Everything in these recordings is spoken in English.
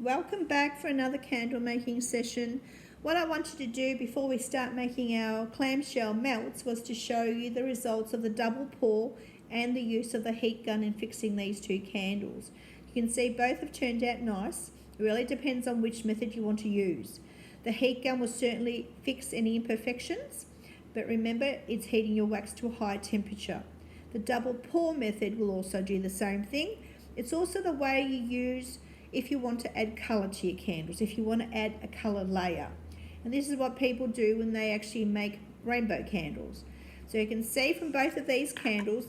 Welcome back for another candle making session. What I wanted to do before we start making our clamshell melts was to show you the results of the double pour and the use of the heat gun in fixing these two candles. You can see both have turned out nice. It really depends on which method you want to use. The heat gun will certainly fix any imperfections, but remember it's heating your wax to a high temperature. The double pour method will also do the same thing. It's also the way you use if you want to add colour to your candles, if you want to add a colour layer. And this is what people do when they actually make rainbow candles. So you can see from both of these candles,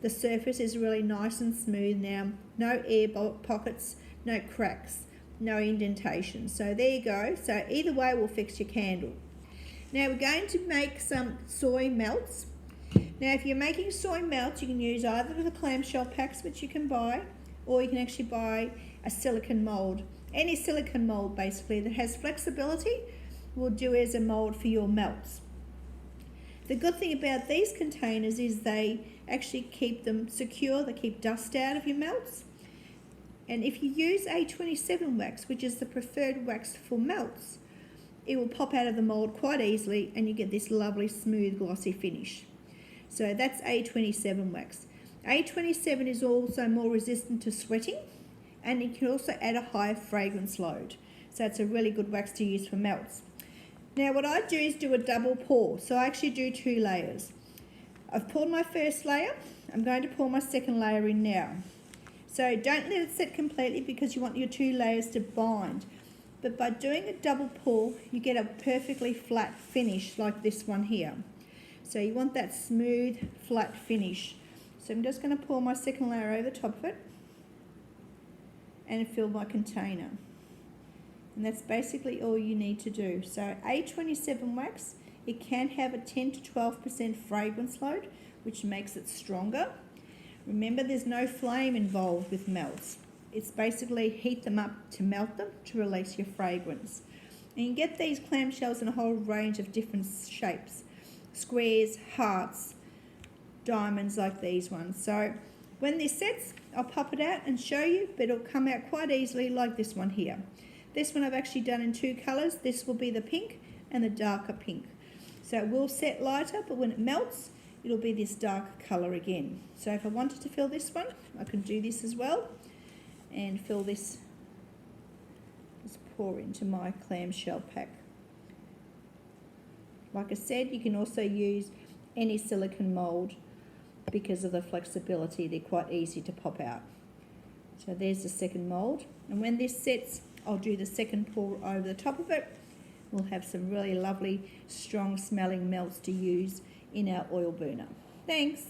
the surface is really nice and smooth now. No air pockets, no cracks, no indentation. So there you go. So either way will fix your candle. Now we're going to make some soy melts. Now if you're making soy melts, you can use either of the clamshell packs which you can buy, or you can actually buy a silicone mould. Any silicone mould basically that has flexibility will do as a mould for your melts. The good thing about these containers is they actually keep them secure, they keep dust out of your melts. And if you use A27 wax, which is the preferred wax for melts, it will pop out of the mould quite easily and you get this lovely smooth glossy finish. So that's A27 wax. A27 is also more resistant to sweating, and it can also add a higher fragrance load. So it's a really good wax to use for melts. Now what I do is do a double pour. So I actually do 2 layers. I've poured my first layer. I'm going to pour my second layer in now. So don't let it set completely because you want your 2 layers to bind. But by doing a double pour, you get a perfectly flat finish like this one here. So you want that smooth, flat finish. So I'm just going to pour my second layer over the top of it and fill my container. And that's basically all you need to do. So A27 wax, it can have a 10 to 12% fragrance load, which makes it stronger. Remember, there's no flame involved with melts. It's basically heat them up to melt them to release your fragrance. And you can get these clamshells in a whole range of different shapes. Squares, hearts, diamonds like these ones. So when this sets, I'll pop it out and show you, but it'll come out quite easily like this one here. This one I've actually done in 2 colours. This will be the pink and the darker pink. So it will set lighter, but when it melts, it'll be this dark colour again. So if I wanted to fill this one, I can do this as well and fill this, just pour into my clamshell pack. Like I said, you can also use any silicone mould because of the flexibility. They're quite easy to pop out. So there's the second mould. And when this sets, I'll do the second pour over the top of it. We'll have some really lovely, strong smelling melts to use in our oil burner. Thanks.